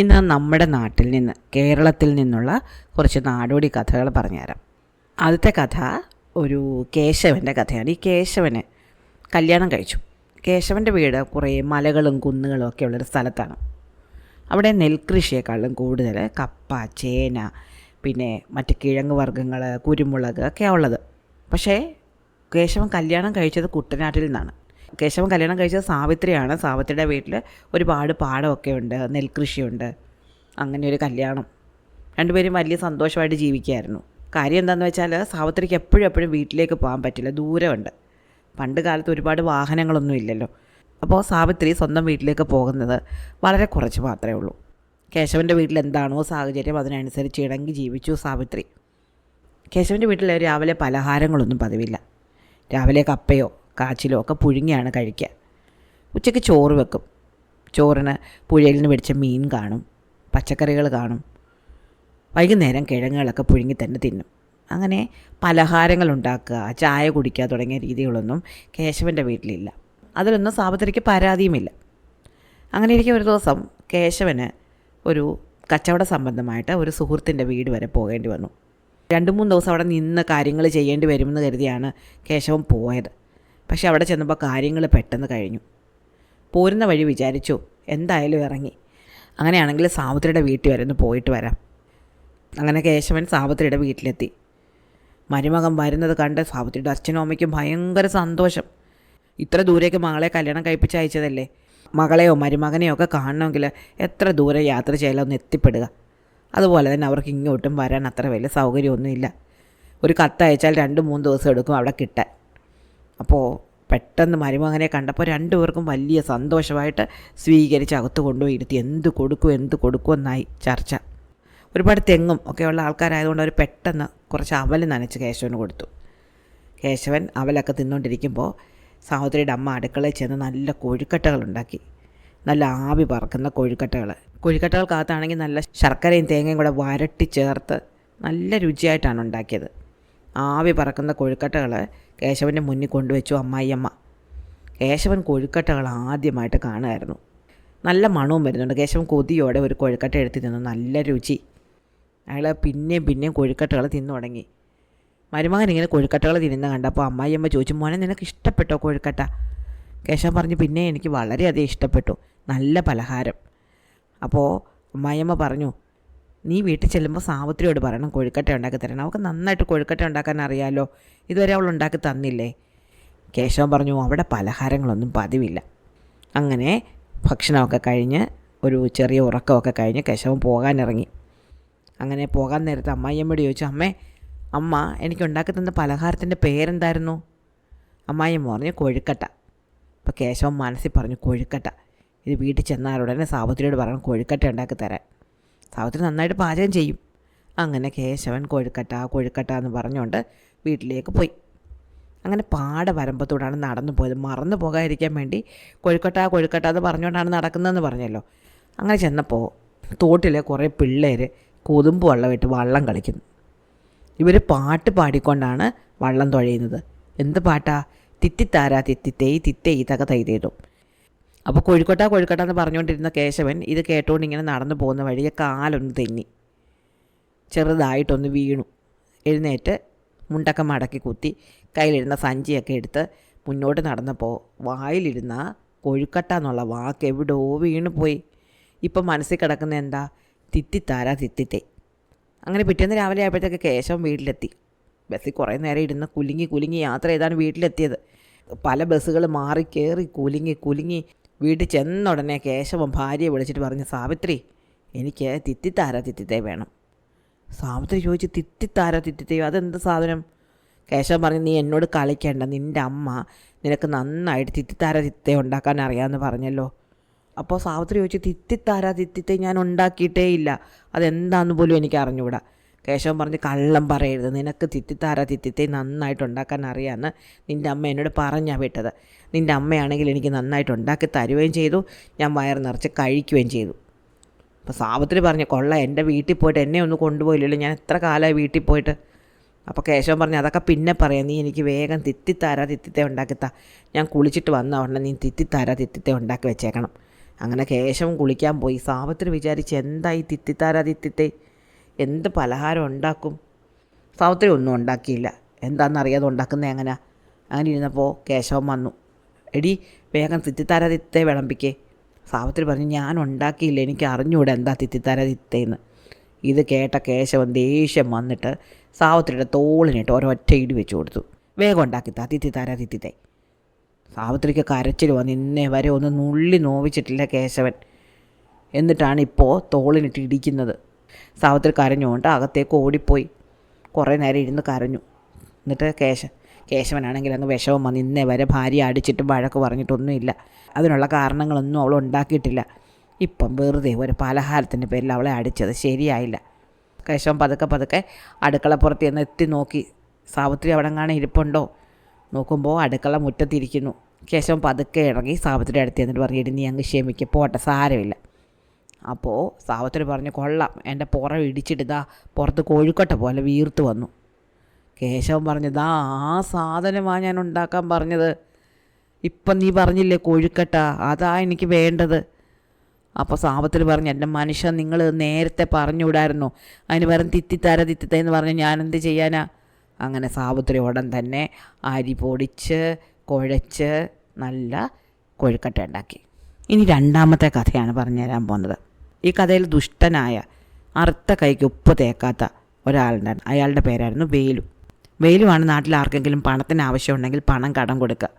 ഇന്ന് നമ്മുടെ നാട്ടിൽ നിന്ന്, കേരളത്തിൽ നിന്നുള്ള കുറച്ച് നാടോടി കഥകൾ പറഞ്ഞുതരാം. ആദ്യത്തെ കഥ ഒരു കേശവൻ്റെ കഥയാണ്. ഈ കേശവന് കല്യാണം കഴിച്ചു. കേശവൻ്റെ വീട് കുറേ മലകളും കുന്നുകളും ഒക്കെ ഉള്ളൊരു സ്ഥലത്താണ്. അവിടെ നെൽകൃഷിയേക്കാളും കൂടുതൽ കപ്പ, ചേന, പിന്നെ മറ്റ് കിഴങ്ങ് വർഗ്ഗങ്ങൾ, കുരുമുളക് ഒക്കെയാണ് ഉള്ളത്. പക്ഷേ കേശവൻ കല്യാണം കഴിച്ചത് കുട്ടനാട്ടിൽ നിന്നാണ്. കേശവൻ കല്യാണം കഴിച്ചത് സാവിത്രിയാണ്. സാവിത്രിയുടെ വീട്ടിൽ ഒരുപാട് പാടമൊക്കെ ഉണ്ട്, നെൽകൃഷിയുണ്ട്. അങ്ങനെ ഒരു കല്യാണം. രണ്ടുപേരും വലിയ സന്തോഷമായിട്ട് ജീവിക്കുകയായിരുന്നു. കാര്യം എന്താണെന്ന് വെച്ചാൽ സാവിത്രിക്ക് എപ്പോഴും വീട്ടിലേക്ക് പോകാൻ പറ്റില്ല, ദൂരമുണ്ട്. പണ്ട് കാലത്ത് ഒരുപാട് വാഹനങ്ങളൊന്നും ഇല്ലല്ലോ. അപ്പോൾ സാവിത്രി സ്വന്തം വീട്ടിലേക്ക് പോകുന്നത് വളരെ കുറച്ച് മാത്രമേ ഉള്ളൂ. കേശവൻ്റെ വീട്ടിൽ എന്താണോ സാഹചര്യം അതിനനുസരിച്ച് ഇണങ്ങി ജീവിച്ചു സാവിത്രി. കേശവൻ്റെ വീട്ടിൽ രാവിലെ പലഹാരങ്ങളൊന്നും പതിവില്ല. രാവിലെ കപ്പയോ കാച്ചിലോ ഒക്കെ പുഴുങ്ങിയാണ് കഴിക്കുക. ഉച്ചയ്ക്ക് ചോറ് വെക്കും. ചോറിന് പുഴയിൽ നിന്ന് പിടിച്ച മീൻ കാണും, പച്ചക്കറികൾ കാണും. വൈകുന്നേരം കിഴങ്ങുകളൊക്കെ പുഴുങ്ങി തന്നെ തിന്നും. അങ്ങനെ പലഹാരങ്ങൾ ഉണ്ടാക്കുക, ചായ കുടിക്കുക തുടങ്ങിയ രീതികളൊന്നും കേശവൻ്റെ വീട്ടിലില്ല. അതിലൊന്നും സാവിത്രിക്ക് പരാതിയുമില്ല. അങ്ങനെ ഇരിക്കെ ഒരു ദിവസം കേശവന് ഒരു കച്ചവട സംബന്ധമായിട്ട് ഒരു സുഹൃത്തിൻ്റെ വീട് വരെ പോകേണ്ടി വന്നു. 2-3 ദിവസം അവിടെ നിന്ന് കാര്യങ്ങൾ ചെയ്യേണ്ടി വരുമെന്ന് കരുതിയാണ് കേശവൻ പോയത്. പക്ഷെ അവിടെ ചെന്നപ്പോൾ കാര്യങ്ങൾ പെട്ടെന്ന് കഴിഞ്ഞു. പോരുന്ന വഴി വിചാരിച്ചു എന്തായാലും ഇറങ്ങി, അങ്ങനെയാണെങ്കിൽ സാവിത്രിയുടെ വീട്ടിൽ വരെ ഒന്ന് പോയിട്ട് വരാം. അങ്ങനെ കേശവൻ സാവിത്രിയുടെ വീട്ടിലെത്തി. മരുമകൻ വരുന്നത് കണ്ട് സാവിത്രിയുടെ അച്ഛനും അമ്മയ്ക്കും ഭയങ്കര സന്തോഷം. ഇത്ര ദൂരേക്ക് മകളെ കല്യാണം കഴിപ്പിച്ച് അയച്ചതല്ലേ, മകളെയോ മരുമകനെയോ ഒക്കെ കാണണമെങ്കിൽ എത്ര ദൂരം യാത്ര ചെയ്യലൊന്ന് എത്തിപ്പെടുക. അതുപോലെ തന്നെ അവർക്ക് ഇങ്ങോട്ടും വരാൻ അത്ര വലിയ സൗകര്യമൊന്നുമില്ല. ഒരു കത്തയച്ചാൽ 2-3 ദിവസം എടുക്കും അവിടെ കിട്ടാൻ. അപ്പോൾ പെട്ടെന്ന് മരുമകനെ കണ്ടപ്പോൾ രണ്ടുപേർക്കും വലിയ സന്തോഷമായിട്ട് സ്വീകരിച്ച് അകത്ത് കൊണ്ടുപോയി ഇരുത്തി എന്ത് കൊടുക്കുമെന്നായി ചർച്ച. ഒരുപാട് തെങ്ങും ഒക്കെയുള്ള ആൾക്കാരായതുകൊണ്ട് അവർ പെട്ടെന്ന് കുറച്ച് അവൽ നനച്ച് കേശവന് കൊടുത്തു. കേശവൻ അവലൊക്കെ തിന്നുകൊണ്ടിരിക്കുമ്പോൾ സഹോദരിയുടെ അമ്മ അടുക്കളയിൽ ചെന്ന് നല്ല കൊഴുക്കട്ടകളുണ്ടാക്കി. നല്ല ആവി പറക്കുന്ന കോഴിക്കട്ടകൾക്കകത്താണെങ്കിൽ നല്ല ശർക്കരയും തേങ്ങയും കൂടെ വരട്ടി ചേർത്ത് നല്ല രുചിയായിട്ടാണ് ഉണ്ടാക്കിയത്. ആവി പറക്കുന്ന കൊഴുക്കട്ടകൾ കേശവൻ്റെ മുന്നിൽ കൊണ്ടുവച്ചു അമ്മായിയമ്മ. കേശവൻ കൊഴുക്കട്ടകൾ ആദ്യമായിട്ട് കാണുമായിരുന്നു. നല്ല മണവും വരുന്നുണ്ട്. കേശവൻ കൊതിയോടെ ഒരു കൊഴുക്കട്ട എടുത്ത് തിന്നു. നല്ല രുചി. അയാൾ പിന്നെയും കൊഴുക്കട്ടകൾ തിന്നു തുടങ്ങി. മരുമകൻ ഇങ്ങനെ കൊഴുക്കട്ടകൾ തിന്നുന്ന കണ്ടപ്പോൾ അമ്മായിയമ്മ ചോദിച്ചു, മോനെ നിനക്ക് ഇഷ്ടപ്പെട്ടോ കൊഴുക്കട്ട? കേശവൻ പറഞ്ഞു, പിന്നെ എനിക്ക് വളരെയധികം ഇഷ്ടപ്പെട്ടു, നല്ല പലഹാരം. അപ്പോൾ അമ്മായിയമ്മ പറഞ്ഞു, നീ വീട്ടിൽ ചെല്ലുമ്പോൾ സാവിത്രിയോട് പറയണം കൊഴുക്കട്ട ഉണ്ടാക്കി തരണം, അവൾക്ക് നന്നായിട്ട് കൊഴുക്കട്ട ഉണ്ടാക്കാൻ അറിയാമല്ലോ, ഇതുവരെ അവൾ ഉണ്ടാക്കി തന്നില്ലേ? കേശവൻ പറഞ്ഞു, അവിടെ പലഹാരങ്ങളൊന്നും പതിവില്ല. അങ്ങനെ ഭക്ഷണമൊക്കെ കഴിഞ്ഞ് ഒരു ചെറിയ ഉറക്കമൊക്കെ കഴിഞ്ഞ് കേശവൻ പോകാനിറങ്ങി. അങ്ങനെ പോകാൻ നേരത്ത് അമ്മായിയമ്മയോട് ചോദിച്ചു, അമ്മ എനിക്ക് ഉണ്ടാക്കി തന്ന പലഹാരത്തിൻ്റെ പേരെന്തായിരുന്നു? അമ്മായിയമ്മ പറഞ്ഞു, കൊഴുക്കട്ട. അപ്പോൾ കേശവൻ മനസ്സിൽ പറഞ്ഞു, കൊഴുക്കട്ട, ഇത് വീട്ടിൽ ചെന്നാലുടനെ സാവിത്രിയോട് പറയണം കൊഴുക്കട്ട ഉണ്ടാക്കി തരാൻ. സാവിത്രി നന്നായിട്ട് പാചകം ചെയ്യും. അങ്ങനെ കേശവൻ കൊഴുക്കട്ട എന്ന് പറഞ്ഞുകൊണ്ട് വീട്ടിലേക്ക് പോയി. അങ്ങനെ പാടവരമ്പത്തൂടാണ് നടന്നു പോയത്. മറന്നു പോകാതിരിക്കാൻ വേണ്ടി കൊഴുക്കട്ട എന്ന് പറഞ്ഞുകൊണ്ടാണ് നടക്കുന്നതെന്ന് പറഞ്ഞല്ലോ. അങ്ങനെ ചെന്നപ്പോൾ തോട്ടിലെ കുറേ പിള്ളേർ കൊതുമ്പ് വെള്ളമിട്ട് വള്ളം കളിക്കുന്നു. ഇവർ പാട്ട് പാടിക്കൊണ്ടാണ് വള്ളം തുഴയുന്നത്. എന്ത് പാട്ടാ? തിത്തിത്താരാ തിത്തിത്തേയ് തിത്തേയ് തക തൈതേതും. അപ്പോൾ കൊഴുക്കട്ട എന്ന് പറഞ്ഞുകൊണ്ടിരുന്ന കേശവൻ ഇത് കേട്ടുകൊണ്ട് ഇങ്ങനെ നടന്നു പോകുന്ന വഴിയെ കാലൊന്ന് തെന്നി, ചെറുതായിട്ടൊന്ന് വീണു. എഴുന്നേറ്റ് മുണ്ടൊക്കെ മടക്കി കുത്തി കയ്യിലിരുന്ന സഞ്ചിയൊക്കെ എടുത്ത് മുന്നോട്ട് നടന്നപ്പോൾ വായിലിരുന്ന കൊഴുക്കട്ട എന്നുള്ള വാക്ക് എവിടെയോ വീണു പോയി. ഇപ്പം മനസ്സിൽ കിടക്കുന്ന എന്താ? തിത്തിത്താരാ തിത്തിത്തേ. അങ്ങനെ പിറ്റേന്ന് രാവിലെ ആയപ്പോഴത്തേക്ക് കേശവൻ വീട്ടിലെത്തി. ബസ്സിൽ കുറേ നേരം ഇരുന്ന് കുലുങ്ങി യാത്ര ചെയ്താണ് വീട്ടിലെത്തിയത്. പല ബസ്സുകൾ മാറി കയറി കുലുങ്ങി വീട്ടിൽ ചെന്ന ഉടനെ കേശവൻ ഭാര്യയെ വിളിച്ചിട്ട് പറഞ്ഞു, സാവിത്രി, എനിക്ക് തിത്തിത്താരാ തിത്തിത്തേ വേണം. സാവിത്രി ചോദിച്ചു, തിത്തിത്താരാ തിത്തിത്തേ അതെന്ത് സാധനം? കേശവൻ പറഞ്ഞു, നീ എന്നോട് കളിക്കേണ്ട, നിൻ്റെ അമ്മ നിനക്ക് നന്നായിട്ട് തിത്തിത്താരാ തിത്തേ ഉണ്ടാക്കാൻ അറിയാമെന്ന് പറഞ്ഞല്ലോ. അപ്പോൾ സാവിത്രി ചോദിച്ചു, തിത്തിത്താരാ തിത്തിത്തേ ഞാൻ ഉണ്ടാക്കിയിട്ടേ ഇല്ല, അതെന്താണെന്ന് പോലും എനിക്ക് അറിഞ്ഞുകൂടാ. കേശവൻ പറഞ്ഞ്, കള്ളം പറയരുത്, നിനക്ക് തിത്തിത്താരാ തിത്തിത്തേ നന്നായിട്ട് ഉണ്ടാക്കാൻ അറിയാമെന്ന് നിൻ്റെ അമ്മ എന്നോട് പറഞ്ഞാൽ വിട്ടത്. നിൻ്റെ അമ്മയാണെങ്കിൽ എനിക്ക് നന്നായിട്ട് ഉണ്ടാക്കി തരുകയും ചെയ്തു, ഞാൻ വയറ് നിറച്ച് കഴിക്കുകയും ചെയ്തു. അപ്പോൾ സാവിത്രി പറഞ്ഞു, കൊള്ളാം, എൻ്റെ വീട്ടിൽ പോയിട്ട് എന്നെ ഒന്ന് കൊണ്ടുപോയില്ലല്ലോ, ഞാൻ എത്ര കാലമായി വീട്ടിൽ പോയിട്ട്. അപ്പോൾ കേശവൻ പറഞ്ഞു, അതൊക്കെ പിന്നെ പറയാം, നീ എനിക്ക് വേഗം തിത്തിത്താരാ തിത്തിത്തേ ഉണ്ടാക്കിത്താ, ഞാൻ കുളിച്ചിട്ട് വന്ന ഉടനെ നീ തിത്തിത്താരാ തിത്തിത്തേ ഉണ്ടാക്കി വെച്ചേക്കണം. അങ്ങനെ കേശവൻ കുളിക്കാൻ പോയി. സാവിത്രി വിചാരിച്ച് എന്തായി തിത്തിത്താരാ എന്ത് പലഹാരം ഉണ്ടാക്കും. സാവിത്രി ഒന്നും ഉണ്ടാക്കിയില്ല. എന്താണെന്നറിയാതെ ഉണ്ടാക്കുന്നത് എങ്ങനെയാ. അങ്ങനെ ഇരുന്നപ്പോൾ കേശവൻ വന്നു. എടി വേഗം തിത്തിത്താരാ വിളമ്പിക്കേ. സാവിത്രി പറഞ്ഞു, ഞാൻ ഉണ്ടാക്കിയില്ല, എനിക്ക് അറിഞ്ഞൂടെ എന്താ തിത്തിത്താരാ ഇത് കേട്ട കേശവൻ ദേഷ്യം വന്നിട്ട് സാവിത്രിയുടെ തോളിനിട്ട് ഒരൊറ്റ ഇടി വെച്ച് കൊടുത്തു. വേഗം ഉണ്ടാക്കിത്താ തിത്തിത്താരാ. സാവിത്രിക്ക് കരച്ചിൽ വന്ന് ഇന്നേ വരെ ഒന്ന് നുള്ളി നോവിച്ചിട്ടില്ല കേശവൻ. എന്നിട്ടാണ് ഇപ്പോൾ തോളിനിട്ട് ഇടിക്കുന്നത്. സാവിത്രി കരഞ്ഞുകൊണ്ട് അകത്തേക്ക് ഓടിപ്പോയി. കുറേ നേരം ഇരുന്ന് കരഞ്ഞു. എന്നിട്ട് കേശവനാണെങ്കിൽ അങ്ങ് വിഷമം വന്ന് ഇന്നേ വരെ ഭാര്യ അടിച്ചിട്ടും വഴക്ക് പറഞ്ഞിട്ടൊന്നുമില്ല. അതിനുള്ള കാരണങ്ങളൊന്നും അവൾ ഉണ്ടാക്കിയിട്ടില്ല. ഇപ്പം വെറുതെ ഒരു പലഹാരത്തിൻ്റെ പേരിൽ അവളെ അടിച്ചത് ശരിയായില്ല. കേശവൻ പതുക്കെ അടുക്കളപ്പുറത്ത് ചെന്ന് എത്തി നോക്കി. സാവിത്രി അവിടെ കാണാൻ ഇരിപ്പുണ്ടോ? നോക്കുമ്പോൾ അടുക്കള മുറ്റത്തിരിക്കുന്നു. കേശവൻ പതുക്കെ ഇറങ്ങി സാവിത്രിയുടെ അടുത്ത് എന്നിട്ട് പറഞ്ഞു, നീ അങ്ങ് ക്ഷമിക്കുക, പോട്ടെ, സാരമില്ല. അപ്പോൾ സാവിത്രി പറഞ്ഞു, കൊള്ളാം, എൻ്റെ പുറം ഇടിച്ചിട്ട് പുറത്ത് കോഴിക്കോട്ട പോലെ വീർത്ത് വന്നു. കേശവൻ പറഞ്ഞു, ആ സാധനമാണ് ഞാൻ ഉണ്ടാക്കാൻ പറഞ്ഞത്. ഇപ്പം നീ പറഞ്ഞില്ലേ കോഴിക്കട്ട, അതാ എനിക്ക് വേണ്ടത്. അപ്പോൾ സാവിത്രി പറഞ്ഞു, എൻ്റെ മനുഷ്യൻ, നിങ്ങൾ നേരത്തെ പറഞ്ഞുവിടായിരുന്നു. അതിന് പകരം തിത്തിത്താരെന്ന് പറഞ്ഞ് ഞാനെന്ത് ചെയ്യാനാ. അങ്ങനെ സാവിത്രി ഉടൻ തന്നെ അരി പൊടിച്ച് കുഴച്ച് നല്ല കോഴിക്കട്ട ഉണ്ടാക്കി. ഇനി രണ്ടാമത്തെ കഥയാണ് പറഞ്ഞു തരാൻ പോകുന്നത്. ഈ കഥയിൽ ദുഷ്ടനായ അറുത്ത കൈക്ക് ഉപ്പ് തേക്കാത്ത ഒരാളുണ്ടായിരുന്നു. അയാളുടെ പേരായിരുന്നു വേലു. വേലുവാണ് നാട്ടിൽ ആർക്കെങ്കിലും പണത്തിന് ആവശ്യമുണ്ടെങ്കിൽ പണം കടം കൊടുക്കുക.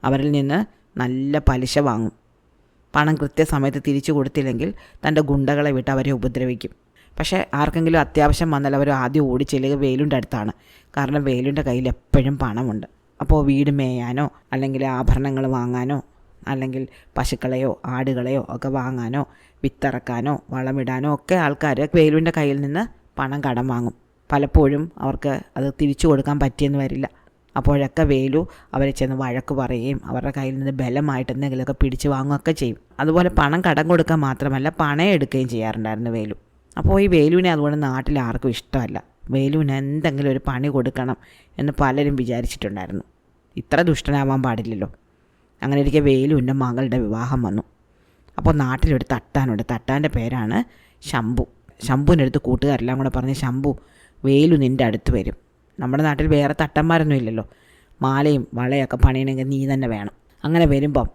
അവരിൽ നിന്ന് നല്ല പലിശ വാങ്ങും. പണം കൃത്യസമയത്ത് തിരിച്ചു കൊടുത്തില്ലെങ്കിൽ തൻ്റെ ഗുണ്ടകളെ വിട്ട് അവരെ ഉപദ്രവിക്കും. പക്ഷേ ആർക്കെങ്കിലും അത്യാവശ്യം വന്നാൽ അവർ ആദ്യം ഓടിച്ചെല്ലുക വേലുൻ്റെ അടുത്താണ്. കാരണം വേലുൻ്റെ കയ്യിൽ എപ്പോഴും പണമുണ്ട്. അപ്പോൾ വീട് മേയാനോ അല്ലെങ്കിൽ ആഭരണങ്ങൾ വാങ്ങാനോ അല്ലെങ്കിൽ പശുക്കളെയോ ആടുകളെയോ ഒക്കെ വാങ്ങാനോ വിത്തിറക്കാനോ വളമിടാനോ ഒക്കെ ആൾക്കാർ വേലുവിൻ്റെ കയ്യിൽ നിന്ന് പണം കടം വാങ്ങും. പലപ്പോഴും അവർക്ക് അത് തിരിച്ചു കൊടുക്കാൻ പറ്റിയെന്ന് വരില്ല. അപ്പോഴൊക്കെ വേലു അവരെ ചെന്ന് വഴക്ക് പറയുകയും അവരുടെ കയ്യിൽ നിന്ന് ബലമായിട്ട് എന്തെങ്കിലുമൊക്കെ പിടിച്ച് വാങ്ങുകയൊക്കെ ചെയ്യും. അതുപോലെ പണം കടം കൊടുക്കാൻ മാത്രമല്ല പണയം എടുക്കുകയും ചെയ്യാറുണ്ടായിരുന്നു വേലു. അപ്പോൾ ഈ വേലുവിനെ അതുകൊണ്ട് നാട്ടിൽ ആർക്കും ഇഷ്ടമല്ല. വേലുവിന് എന്തെങ്കിലും ഒരു പണി കൊടുക്കണം എന്ന് പലരും വിചാരിച്ചിട്ടുണ്ടായിരുന്നു. ഇത്ര ദുഷ്ടനാവാൻ പാടില്ലല്ലോ. അങ്ങനെ ഇരിക്കെ വേലുവിൻ്റെ മകളുടെ വിവാഹം വന്നു. അപ്പോൾ നാട്ടിലൊരു തട്ടാനുണ്ട്. തട്ടാൻ്റെ പേരാണ് ശംഭു. ശംഭുവിൻ്റെ അടുത്ത് കൂട്ടുകാരെല്ലാം കൂടെ പറഞ്ഞ്, ശംഭു, വേലു നിൻ്റെ അടുത്ത് വരും. നമ്മുടെ നാട്ടിൽ വേറെ തട്ടന്മാരൊന്നും ഇല്ലല്ലോ. മാലയും വളയൊക്കെ പണിയണമെങ്കിൽ നീ തന്നെ വേണം. അങ്ങനെ വരുമ്പം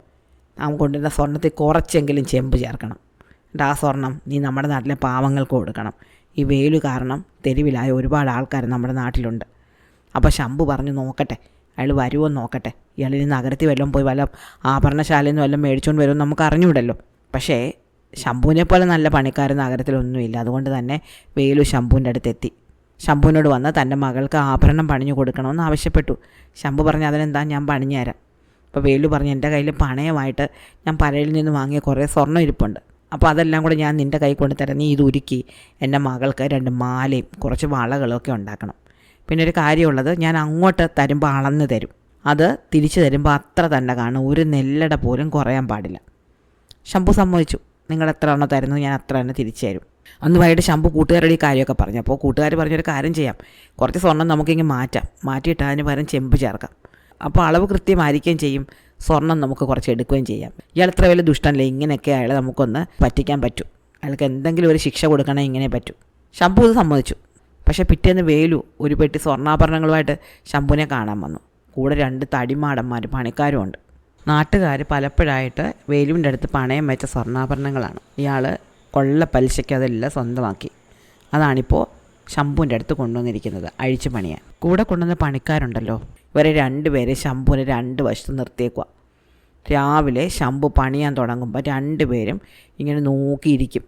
നാം കൊണ്ടുവരുന്ന സ്വർണ്ണത്തിൽ കുറച്ചെങ്കിലും ചെമ്പ് ചേർക്കണം. എന്നിട്ട് ആ സ്വർണം നീ നമ്മുടെ നാട്ടിലെ പാവങ്ങൾക്ക് കൊടുക്കണം. ഈ വേലു കാരണം തെരുവിലായ ഒരുപാട് ആൾക്കാർ നമ്മുടെ നാട്ടിലുണ്ട്. അപ്പോൾ ശംഭു പറഞ്ഞു, നോക്കട്ടെ, അയാൾ വരുമോ നോക്കട്ടെ. ഇയാളിൽ നഗരത്തിൽ വല്ലതും പോയി വല്ല ആഭരണശാലയിൽ നിന്ന് വല്ലതും മേടിച്ചുകൊണ്ട് വരുമെന്ന് നമുക്ക് അറിഞ്ഞൂടല്ലോ. പക്ഷേ ശംഭുവിനെ പോലെ നല്ല പണിക്കാർ നഗരത്തിലൊന്നുമില്ല. അതുകൊണ്ട് തന്നെ വേലു ശംഭുവിൻ്റെ അടുത്തെത്തി. ശംഭുവിനോട് വന്ന് തൻ്റെ മകൾക്ക് ആഭരണം പണിഞ്ഞു കൊടുക്കണമെന്ന് ആവശ്യപ്പെട്ടു. ശംഭു പറഞ്ഞു, അതിനെന്താ, ഞാൻ പണിഞ്ഞു തരാം. അപ്പോൾ വേലു പറഞ്ഞു, എൻ്റെ കയ്യിൽ പണയമായിട്ട് ഞാൻ പലരിൽ നിന്ന് വാങ്ങിയ കുറേ സ്വർണ്ണം ഇരിപ്പുണ്ട്. അപ്പോൾ അതെല്ലാം കൂടെ ഞാൻ നിൻ്റെ കൈ കൊണ്ട് തരാം. നീ ഇത് ഉരുക്കി എൻ്റെ മകൾക്ക് 2 മാലയും കുറച്ച് വളകളൊക്കെ ഉണ്ടാക്കണം. പിന്നെ ഒരു കാര്യമുള്ളത്, ഞാൻ അങ്ങോട്ട് തരുമ്പോൾ അളന്ന് തരും. അത് തിരിച്ചു തരുമ്പോൾ അത്ര തന്നെ കാണും, ഒരു നെല്ലട പോലും കുറയാൻ പാടില്ല. ശംഭു സമ്മതിച്ചു. നിങ്ങൾ എത്ര എണ്ണം തരുന്നു ഞാൻ അത്ര തന്നെ തിരിച്ചു തരും. അന്ന് വൈകിട്ട് ശംഭു കൂട്ടുകാരുടെ ഈ കാര്യമൊക്കെ പറഞ്ഞു. അപ്പോൾ കൂട്ടുകാർ പറഞ്ഞൊരു കാര്യം ചെയ്യാം, കുറച്ച് സ്വർണ്ണം നമുക്കിങ്ങനെ മാറ്റിയിട്ട് അതിന് പകരം ചെമ്പ് ചേർക്കാം. അപ്പോൾ അളവ് കൃത്യമായിരിക്കുകയും ചെയ്യും, സ്വർണം നമുക്ക് കുറച്ച് എടുക്കുകയും ചെയ്യാം. ഇയാൾ ഇത്ര വലിയ ദുഷ്ടനല്ലേ, ഇങ്ങനെയൊക്കെ അയാളെ നമുക്കൊന്ന് പറ്റിക്കാൻ പറ്റും. അയാൾക്ക് എന്തെങ്കിലും ഒരു ശിക്ഷ കൊടുക്കണമെങ്കിൽ ഇങ്ങനെ പറ്റും. ശംഭു ഇത് സമ്മതിച്ചു. പക്ഷേ പിറ്റേന്ന് വേലു ഒരു പെട്ടി സ്വർണ്ണാഭരണങ്ങളുമായിട്ട് ശംഭുവിനെ കാണാൻ വന്നു. കൂടെ 2 തടിമാടന്മാർ പണിക്കാരും ഉണ്ട്. നാട്ടുകാർ പലപ്പോഴായിട്ട് വേലുവിൻ്റെ അടുത്ത് പണയം വെച്ച സ്വർണ്ണാഭരണങ്ങളാണ്. ഇയാൾ കൊള്ള പലിശയ്ക്ക് അതെല്ലാം സ്വന്തമാക്കി. അതാണിപ്പോൾ ശംഭുവിൻ്റെ അടുത്ത് കൊണ്ടുവന്നിരിക്കുന്നത് അഴിച്ചു പണിയാൻ. കൂടെ കൊണ്ടുവന്ന പണിക്കാരുണ്ടല്ലോ, ഇവരെ 2 പേരെ ശംഭുവിനെ 2 വശത്ത് നിർത്തിയേക്കുക. രാവിലെ ശംഭു പണിയാൻ തുടങ്ങുമ്പോൾ 2 പേരും ഇങ്ങനെ നോക്കിയിരിക്കും.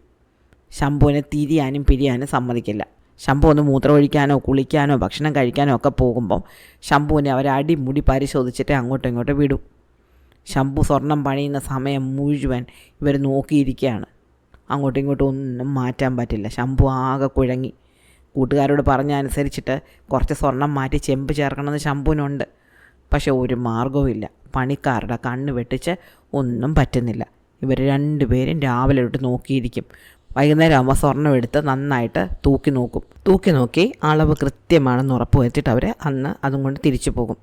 ശംഭുവിനെ തിരിയാനും പിരിയാനും സമ്മതിക്കില്ല. ശംഭു ഒന്ന് മൂത്രമൊഴിക്കാനോ കുളിക്കാനോ ഭക്ഷണം കഴിക്കാനോ ഒക്കെ പോകുമ്പം ശംഭുവിനെ അവർ അടിമുടി പരിശോധിച്ചിട്ട് അങ്ങോട്ടും ഇങ്ങോട്ടും വിടും. ശംഭു സ്വർണം പണിയുന്ന സമയം മുഴുവൻ ഇവർ നോക്കിയിരിക്കുകയാണ്. അങ്ങോട്ടും ഇങ്ങോട്ടും ഒന്നും മാറ്റാൻ പറ്റില്ല. ശംഭു ആകെ കുഴങ്ങി. കൂട്ടുകാരോട് പറഞ്ഞ അനുസരിച്ചിട്ട് കുറച്ച് സ്വർണം മാറ്റി ചെമ്പ് ചേർക്കണമെന്ന് ശംഭുവിനുണ്ട്. പക്ഷെ ഒരു മാർഗവും ഇല്ല. പണിക്കാരുടെ കണ്ണ് വെട്ടിച്ച് ഒന്നും പറ്റുന്നില്ല. ഇവർ 2 പേരും രാവിലെ തൊട്ട് നോക്കിയിരിക്കും. വൈകുന്നേരം ആകുമ്പോൾ സ്വർണ്ണം എടുത്ത് നന്നായിട്ട് തൂക്കി നോക്കി അളവ് കൃത്യമാണെന്ന് ഉറപ്പ് വരുത്തിയിട്ട് അവർ അന്ന് അതും കൊണ്ട് തിരിച്ചു പോകും.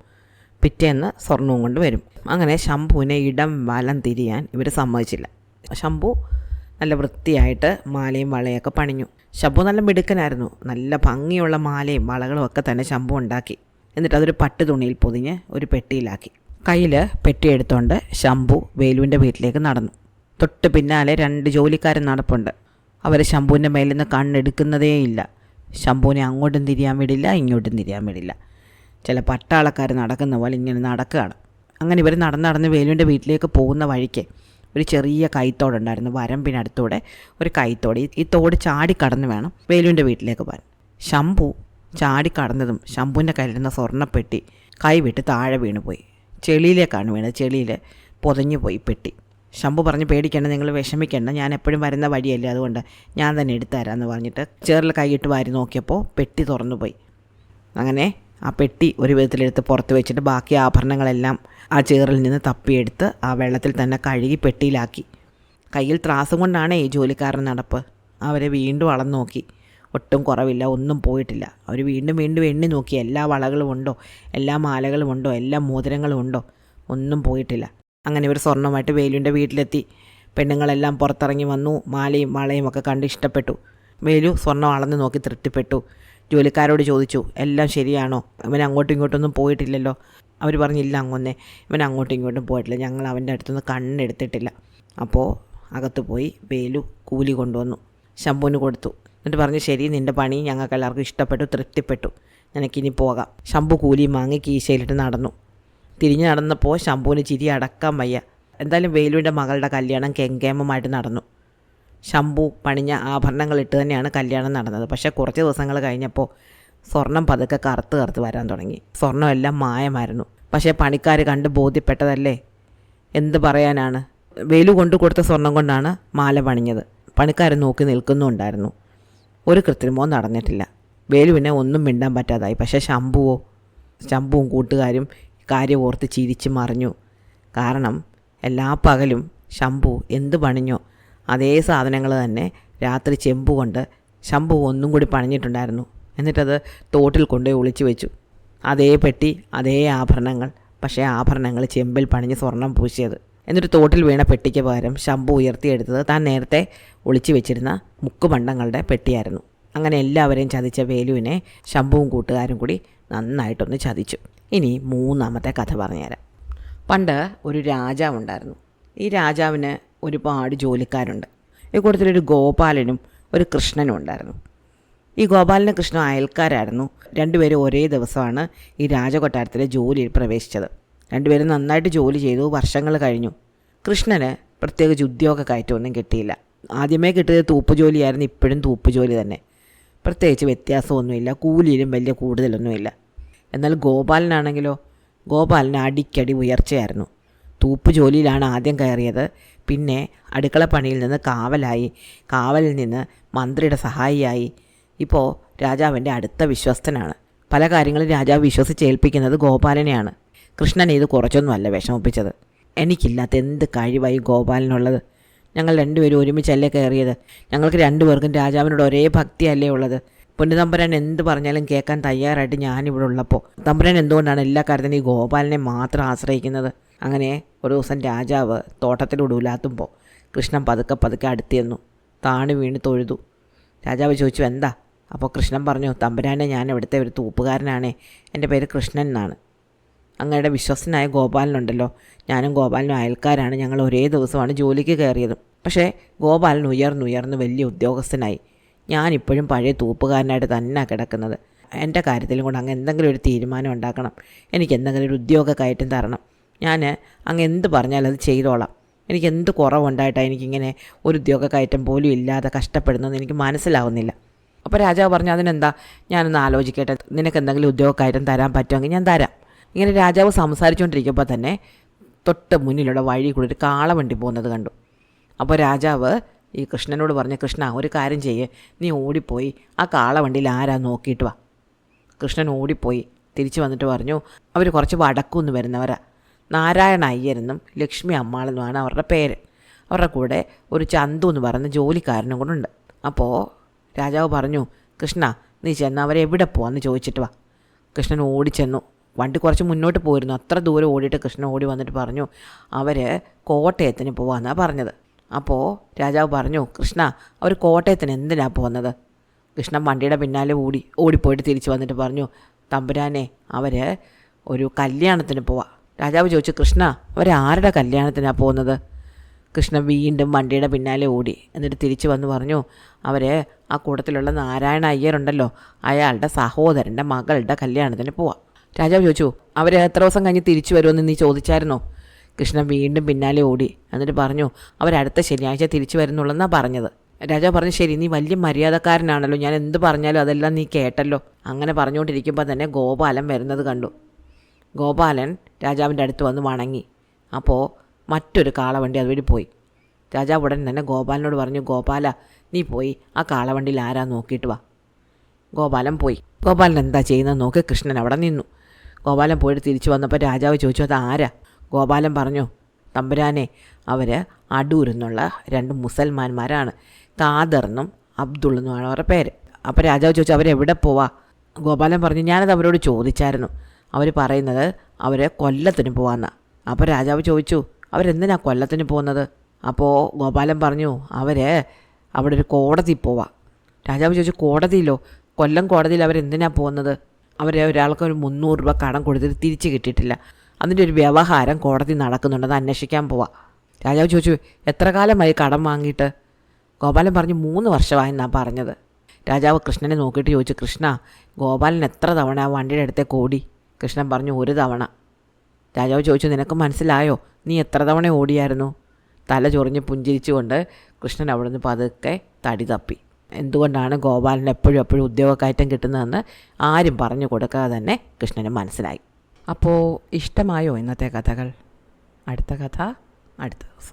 പിറ്റേന്ന് സ്വർണവും കൊണ്ട് വരും. അങ്ങനെ ശംഭുവിനെ ഇടം വലം തിരിയാൻ ഇവർ സമ്മതിച്ചില്ല. ശംഭു നല്ല വൃത്തിയായിട്ട് മാലയും വളയൊക്കെ പണിഞ്ഞു. ശംഭു നല്ല മിടുക്കനായിരുന്നു. നല്ല ഭംഗിയുള്ള മാലയും വളകളും ഒക്കെ തന്നെ ശംഭു ഉണ്ടാക്കി. എന്നിട്ട് അതൊരു പട്ട് തുണിയിൽ പൊതിഞ്ഞ് ഒരു പെട്ടിയിലാക്കി. കയ്യിൽ പെട്ടി എടുത്തുകൊണ്ട് ശംഭു വേലുവിൻ്റെ വീട്ടിലേക്ക് നടന്നു. തൊട്ട് പിന്നാലെ 2 ജോലിക്കാരൻ നടപ്പുണ്ട്. അവർ ശംഭുവിൻ്റെ മേലിൽ നിന്ന് കണ്ണെടുക്കുന്നതേയില്ല. ശംഭുവിനെ അങ്ങോട്ടും തിരിയാൻ വിടില്ല, ഇങ്ങോട്ടും തിരിയാൻ വിടില്ല. ചില പട്ടാളക്കാർ നടക്കുന്ന പോലെ ഇങ്ങനെ നടക്കുകയാണ്. അങ്ങനെ ഇവർ നടന്ന് വേലുവിൻ്റെ വീട്ടിലേക്ക് പോകുന്ന വഴിക്ക് ഒരു ചെറിയ കൈത്തോടുണ്ടായിരുന്നു. വരമ്പിനടുത്തൂടെ ഒരു കൈത്തോട്. ഈ തോട് ചാടിക്കടന്ന് വേണം വേലുവിൻ്റെ വീട്ടിലേക്ക് പോകാൻ. ശംഭു ചാടിക്കടന്നതും ശംഭുവിൻ്റെ കയ്യിലിരുന്ന സ്വർണ്ണപ്പെട്ടി കൈവിട്ട് താഴെ വീണുപോയി. ചെളിയിലേക്കാണ് വീണത്. ചെളിയിൽ പൊതഞ്ഞു പോയി പെട്ടി. ശംഭു പറഞ്ഞ് പേടിക്കേണ്ട, നിങ്ങൾ വിഷമിക്കേണ്ട, ഞാൻ എപ്പോഴും വരുന്ന വഴിയല്ലേ, അതുകൊണ്ട് ഞാൻ തന്നെ എടുത്തു തരാമെന്ന് പറഞ്ഞിട്ട് ചേറിൽ കൈയിട്ട് വാരി നോക്കിയപ്പോൾ പെട്ടി തുറന്നു പോയി. അങ്ങനെ ആ പെട്ടി ഒരു വിധത്തിലെടുത്ത് പുറത്ത് വെച്ചിട്ട് ബാക്കി ആഭരണങ്ങളെല്ലാം ആ ചേറിൽ നിന്ന് തപ്പിയെടുത്ത് ആ വെള്ളത്തിൽ തന്നെ കഴുകി പെട്ടിയിലാക്കി. കയ്യിൽ ത്രാസും കൊണ്ടാണ് ഈ ജോലിക്കാരൻ നടപ്പ്. അവരെ വീണ്ടും അളന്ന് നോക്കി. ഒട്ടും കുറവില്ല, ഒന്നും പോയിട്ടില്ല. അവർ വീണ്ടും എണ്ണി നോക്കി. എല്ലാ വളകളും ഉണ്ടോ, എല്ലാ മാലകളും ഉണ്ടോ, എല്ലാ മോതിരങ്ങളും ഉണ്ടോ, ഒന്നും പോയിട്ടില്ല. അങ്ങനെ ഇവർ സ്വർണ്ണമായിട്ട് വേലുവിൻ്റെ വീട്ടിലെത്തി. പെണ്ണുങ്ങളെല്ലാം പുറത്തിറങ്ങി വന്നു. മാലയും വളയും ഒക്കെ കണ്ട് ഇഷ്ടപ്പെട്ടു. വേലു സ്വർണ്ണം അളന്ന് നോക്കി തൃപ്തിപ്പെട്ടു. ജോലിക്കാരോട് ചോദിച്ചു, എല്ലാം ശരിയാണോ, ഇവൻ അങ്ങോട്ടും ഇങ്ങോട്ടൊന്നും പോയിട്ടില്ലല്ലോ? അവർ പറഞ്ഞില്ല, അങ്ങൊന്നേ ഇവൻ അങ്ങോട്ടും ഇങ്ങോട്ടും പോയിട്ടില്ല, ഞങ്ങൾ അവൻ്റെ അടുത്തുനിന്ന് കണ്ണെടുത്തിട്ടില്ല. അപ്പോൾ അകത്ത് പോയി വേലു കൂലി കൊണ്ടുവന്നു, ശംഭുവിന് കൊടുത്തു. എന്നിട്ട് പറഞ്ഞു, ശരി, നിൻ്റെ പണി ഞങ്ങൾക്ക് എല്ലാവർക്കും ഇഷ്ടപ്പെട്ടു, തൃപ്തിപ്പെട്ടു, നിനക്കിനി പോകാം. ശംഭു കൂലി വാങ്ങി കീശയിലിട്ട് നടന്നു. തിരിഞ്ഞു നടന്നപ്പോൾ ശംഭുവിന് ചിരി അടക്കാൻ വയ്യ. എന്തായാലും വേലുവിൻ്റെ മകളുടെ കല്യാണം കെങ്കേമമായിട്ട് നടന്നു. ശംഭു പണിഞ്ഞ ആഭരണങ്ങളിട്ട് തന്നെയാണ് കല്യാണം നടന്നത്. പക്ഷേ കുറച്ച് ദിവസങ്ങൾ കഴിഞ്ഞപ്പോൾ സ്വർണം പതുക്കെ കറുത്ത് വരാൻ തുടങ്ങി. സ്വർണ്ണമെല്ലാം മായമായിരുന്നു. പക്ഷേ പണിക്കാർ കണ്ട് ബോധ്യപ്പെട്ടതല്ലേ, എന്ത് പറയാനാണ്. വേലു കൊണ്ടു കൊടുത്ത സ്വർണം കൊണ്ടാണ് മാല പണിഞ്ഞത്. പണിക്കാർ നോക്കി നിൽക്കുന്നുണ്ടായിരുന്നു. ഒരു കൃത്രിമവും നടന്നിട്ടില്ല. വേലുവിനെ ഒന്നും മിണ്ടാൻ പറ്റാതായി. പക്ഷേ ശംഭുവും കൂട്ടുകാരും കാര്യം ഓർത്ത് ചിരിച്ച് മറിഞ്ഞു. കാരണം എല്ലാ പകലും ശംഭു എന്ത് പണിഞ്ഞോ അതേ സാധനങ്ങൾ തന്നെ രാത്രി ചെമ്പ് കൊണ്ട് ശംഭു ഒന്നും കൂടി പണിഞ്ഞിട്ടുണ്ടായിരുന്നു. എന്നിട്ടത് തോട്ടിൽ കൊണ്ടുപോയി ഒളിച്ചു വെച്ചു. അതേ പെട്ടി, അതേ ആഭരണങ്ങൾ, പക്ഷേ ആഭരണങ്ങൾ ചെമ്പിൽ പണിഞ്ഞ് സ്വർണം പൂശിയത്. എന്നിട്ട് തോട്ടിൽ വീണ പെട്ടിക്ക് പകരം ശംഭു ഉയർത്തിയെടുത്തത് താൻ നേരത്തെ ഒളിച്ചു വെച്ചിരുന്ന മുക്കുപണ്ടങ്ങളുടെ പെട്ടിയായിരുന്നു. അങ്ങനെ എല്ലാവരെയും ചതിച്ച വേലുവിനെ ശംഭുവും കൂട്ടുകാരും കൂടി നന്നായിട്ടൊന്ന് ചതിച്ചു. ഇനി 3ാമത്തെ കഥ പറഞ്ഞുതരാം. പണ്ട് ഒരു രാജാവുണ്ടായിരുന്നു. ഈ രാജാവിന് ഒരുപാട് ജോലിക്കാരുണ്ട്. ഈ കൂട്ടത്തിലൊരു ഗോപാലനും ഒരു കൃഷ്ണനും ഉണ്ടായിരുന്നു. ഈ ഗോപാലനും കൃഷ്ണനും അയൽക്കാരായിരുന്നു. രണ്ടുപേരും ഒരേ ദിവസമാണ് ഈ രാജകൊട്ടാരത്തിലെ ജോലിയിൽ പ്രവേശിച്ചത്. രണ്ടുപേരും നന്നായിട്ട് ജോലി ചെയ്തു. വർഷങ്ങൾ കഴിഞ്ഞു. കൃഷ്ണന് പ്രത്യേകിച്ച് ഉദ്യോഗ കയറ്റമൊന്നും കിട്ടിയില്ല. ആദ്യമേ കിട്ടിയത് തൂപ്പ് ജോലിയായിരുന്നു. ഇപ്പോഴും തൂപ്പ് ജോലി തന്നെ. പ്രത്യേകിച്ച് വ്യത്യാസമൊന്നുമില്ല. കൂലിയിലും വലിയ കൂടുതലൊന്നുമില്ല. എന്നാൽ ഗോപാലനാണെങ്കിലോ, ഗോപാലന് അടിക്കടി ഉയർച്ചയായിരുന്നു. തൂപ്പ് ജോലിയിലാണ് ആദ്യം കയറിയത്. പിന്നെ അടുക്കള പണിയിൽ നിന്ന് കാവലായി, കാവലിൽ നിന്ന് മന്ത്രിയുടെ സഹായിയായി. ഇപ്പോൾ രാജാവിൻ്റെ അടുത്ത വിശ്വസ്തനാണ്. പല കാര്യങ്ങളും രാജാവ് വിശ്വസിച്ചേൽപ്പിക്കുന്നത് ഗോപാലനെയാണ്. കൃഷ്ണൻ ഇത് കുറച്ചൊന്നുമല്ല വിഷമിപ്പിച്ചത്. എനിക്കില്ലാത്ത എന്ത് കഴിവായി ഗോപാലനുള്ളത്? ഞങ്ങൾ രണ്ടുപേരും ഒരുമിച്ചല്ലേ കയറിയത്. ഞങ്ങൾക്ക് രണ്ടുപേർക്കും രാജാവിനോട് ഒരേ ഭക്തിയല്ലേ ഉള്ളത്. പൊന്നു തമ്പുരാൻ എന്ത് പറഞ്ഞാലും കേൾക്കാൻ തയ്യാറായിട്ട് ഞാനിവിടെ ഉള്ളപ്പോൾ തമ്പുരാൻ എന്തുകൊണ്ടാണ് എല്ലാ കാര്യത്തിനും ഈ ഗോപാലനെ മാത്രം ആശ്രയിക്കുന്നത്? അങ്ങനെ ഒരു ദിവസം രാജാവ് തോട്ടത്തിലൂടെ ഉലാത്തുമ്പോൾ കൃഷ്ണൻ പതുക്കെ അടുത്തിരുന്നു. താണു വീണ് തൊഴുതു. രാജാവ് ചോദിച്ചു, എന്താ? അപ്പോൾ കൃഷ്ണൻ പറഞ്ഞു, തമ്പുരാനെ, ഞാൻ ഇവിടുത്തെ ഒരു തൂപ്പുകാരനാണേ, എൻ്റെ പേര് കൃഷ്ണൻ എന്നാണ്. അങ്ങയുടെ വിശ്വസനായ ഗോപാലനുണ്ടല്ലോ, ഞാനും ഗോപാലനും അയൽക്കാരാണ്. ഞങ്ങൾ ഒരേ ദിവസമാണ് ജോലിക്ക് കയറിയത്. പക്ഷേ ഗോപാലൻ ഉയർന്നുയർന്ന് വലിയ ഉദ്യോഗസ്ഥനായി. ഞാനിപ്പോഴും പഴയ തൂപ്പുകാരനായിട്ട് തന്നെ കിടക്കുന്നത്. എൻ്റെ കാര്യത്തിലും കൂടെ അങ്ങ് എന്തെങ്കിലും ഒരു തീരുമാനം ഉണ്ടാക്കണം. എനിക്ക് എന്തെങ്കിലും ഒരു ഉദ്യോഗ കയറ്റം തരണം. ഞാൻ അങ്ങ് എന്ത് പറഞ്ഞാലും അത് ചെയ്തോളാം. എനിക്ക് എന്ത് കുറവുണ്ടായിട്ടാണ് എനിക്കിങ്ങനെ ഒരു ഉദ്യോഗ കയറ്റം പോലും ഇല്ലാതെ കഷ്ടപ്പെടുന്നതെന്ന് എനിക്ക് മനസ്സിലാവുന്നില്ല. അപ്പോൾ രാജാവ് പറഞ്ഞു, അതിനെന്താ, ഞാനൊന്ന് ആലോചിക്കട്ടെ, നിനക്ക് എന്തെങ്കിലും ഉദ്യോഗ കയറ്റം തരാൻ പറ്റുമെങ്കിൽ ഞാൻ തരാം. ഇങ്ങനെ രാജാവ് സംസാരിച്ചുകൊണ്ടിരിക്കുമ്പോൾ തന്നെ തൊട്ട് മുന്നിലുള്ള വഴി കൂടി ഒരു കാളവണ്ടി പോകുന്നത് കണ്ടു. അപ്പോൾ രാജാവ് ഈ കൃഷ്ണനോട് പറഞ്ഞു, കൃഷ്ണ, ഒരു കാര്യം ചെയ്യേ, നീ ഓടിപ്പോയി ആ കാളവണ്ടിയിൽ ആരാ നോക്കിയിട്ട് വാ. കൃഷ്ണൻ ഓടിപ്പോയി തിരിച്ചു വന്നിട്ട് പറഞ്ഞു, അവർ കുറച്ച് വടക്കുന്ന് വരുന്നവരാ. നാരായണ അയ്യരെന്നും ലക്ഷ്മി അമ്മാളെന്നുമാണ് അവരുടെ പേര്. അവരുടെ കൂടെ ഒരു ചന്തു എന്ന് പറയുന്ന ജോലിക്കാരനും കൂടെ ഉണ്ട്. അപ്പോൾ രാജാവ് പറഞ്ഞു, കൃഷ്ണ, നീ ചെന്ന് അവരെ എവിടെ പോവാന്ന് ചോദിച്ചിട്ട് വാ. കൃഷ്ണൻ ഓടിച്ചെന്നു. വണ്ടി കുറച്ച് മുന്നോട്ട് പോയിരുന്നു. അത്ര ദൂരം ഓടിയിട്ട് കൃഷ്ണൻ ഓടി വന്നിട്ട് പറഞ്ഞു, അവർ കോട്ടയത്തിന് പോവാന്നാണ് പറഞ്ഞത്. അപ്പോൾ രാജാവ് പറഞ്ഞു, കൃഷ്ണ അവർ കോട്ടയത്തിന് എന്തിനാ പോകുന്നത്? കൃഷ്ണൻ വണ്ടിയുടെ പിന്നാലെ ഓടിപ്പോയിട്ട് തിരിച്ച് വന്നിട്ട് പറഞ്ഞു, തമ്പുരാനെ അവർ ഒരു കല്യാണത്തിന് പോവാ. രാജാവ് ചോദിച്ചു, കൃഷ്ണ അവരാരുടെ കല്യാണത്തിനാണ് പോകുന്നത്? കൃഷ്ണൻ വീണ്ടും വണ്ടിയുടെ പിന്നാലെ ഓടി. എന്നിട്ട് തിരിച്ച് വന്ന് പറഞ്ഞു, അവർ ആ കൂട്ടത്തിലുള്ള നാരായണ അയ്യരുണ്ടല്ലോ, അയാളുടെ സഹോദരൻ്റെ മകളുടെ കല്യാണത്തിന് പോവാം. രാജാവ് ചോദിച്ചു, അവർ എത്ര ദിവസം കഴിഞ്ഞ് തിരിച്ചു വരുമെന്ന് നീ ചോദിച്ചായിരുന്നോ? കൃഷ്ണൻ വീണ്ടും പിന്നാലെ ഓടി. എന്നിട്ട് പറഞ്ഞു, അവരടുത്ത ശനിയാഴ്ച തിരിച്ചു വരുന്നുള്ളെന്നാണ് പറഞ്ഞത്. രാജാവ് പറഞ്ഞു, ശരി, നീ വലിയ മര്യാദക്കാരനാണല്ലോ, ഞാൻ എന്ത് പറഞ്ഞാലും അതെല്ലാം നീ കേട്ടല്ലോ. അങ്ങനെ പറഞ്ഞുകൊണ്ടിരിക്കുമ്പോൾ തന്നെ ഗോപാലൻ വരുന്നത് കണ്ടു. ഗോപാലൻ രാജാവിൻ്റെ അടുത്ത് വന്ന് വണങ്ങി. അപ്പോൾ മറ്റൊരു കാളവണ്ടി അതുവഴി പോയി. രാജാവ് ഉടൻ തന്നെ ഗോപാലനോട് പറഞ്ഞു, ഗോപാല, നീ പോയി ആ കാളവണ്ടിയിൽ ആരാ നോക്കിയിട്ട് വാ. ഗോപാലൻ പോയി. ഗോപാലൻ എന്താ ചെയ്യുന്നത് നോക്കി കൃഷ്ണൻ അവിടെ നിന്നു. ഗോപാലൻ പോയിട്ട് തിരിച്ചു വന്നപ്പോൾ രാജാവ് ചോദിച്ചു, അത് ആരാ? ഗോപാലൻ പറഞ്ഞു, തമ്പുരാനെ, അവർ അടൂരിൽ നിന്നുള്ള 2 മുസൽമാന്മാരാണ്. ഖാദറെന്നും അബ്ദുൾ എന്നുമാണ് അവരുടെ പേര്. അപ്പോൾ രാജാവ് ചോദിച്ചു, അവരെവിടെ പോവാ? ഗോപാലൻ പറഞ്ഞു, ഞാനത് അവരോട് ചോദിച്ചായിരുന്നു. അവർ പറയുന്നത് അവർ കൊല്ലത്തിന് പോവാന്നാണ്. അപ്പോൾ രാജാവ് ചോദിച്ചു, അവരെന്തിനാ കൊല്ലത്തിന് പോകുന്നത്? അപ്പോൾ ഗോപാലൻ പറഞ്ഞു, അവിടെ ഒരു കോടതി പോവാം. രാജാവ് ചോദിച്ചു, കോടതിയിലോ? കൊല്ലം കോടതിയിൽ അവരെന്തിനാ പോകുന്നത്? ഒരാൾക്ക് ഒരു 300 രൂപ കടം കൊടുത്തിട്ട് തിരിച്ച് കിട്ടിയിട്ടില്ല. അതിൻ്റെ ഒരു വ്യവഹാരം കോടതി നടക്കുന്നുണ്ടെന്ന് അന്വേഷിക്കാൻ പോവാം. രാജാവ് ചോദിച്ചു, എത്ര കാലമായി കടം വാങ്ങിയിട്ട്? ഗോപാലൻ പറഞ്ഞു, 3 വർഷമായെന്നാണ് പറഞ്ഞത്. രാജാവ് കൃഷ്ണനെ നോക്കിയിട്ട് ചോദിച്ചു, കൃഷ്ണ, ഗോപാലൻ എത്ര തവണ ആ വണ്ടിയുടെ അടുത്തേക്ക് ഓടി? കൃഷ്ണൻ പറഞ്ഞു, 1 തവണ. രാജാവ് ചോദിച്ചു, നിനക്ക് മനസ്സിലായോ? നീ എത്ര തവണ ഓടിയായിരുന്നു? തല ചൊറിഞ്ഞ് പുഞ്ചിരിച്ചുകൊണ്ട് കൃഷ്ണൻ അവിടെ നിന്ന് പതുക്കെ തടി തപ്പി. എന്തുകൊണ്ടാണ് ഗോപാലന് എപ്പോഴും ഉദ്യോഗക്കയറ്റം കിട്ടുന്നതെന്ന് ആരും പറഞ്ഞു കൊടുക്കാതെ തന്നെ കൃഷ്ണന് മനസ്സിലായി. അപ്പോൾ ഇഷ്ടമായോ ഇന്നത്തെ കഥകൾ? അടുത്ത കഥ അടുത്ത ദിവസം.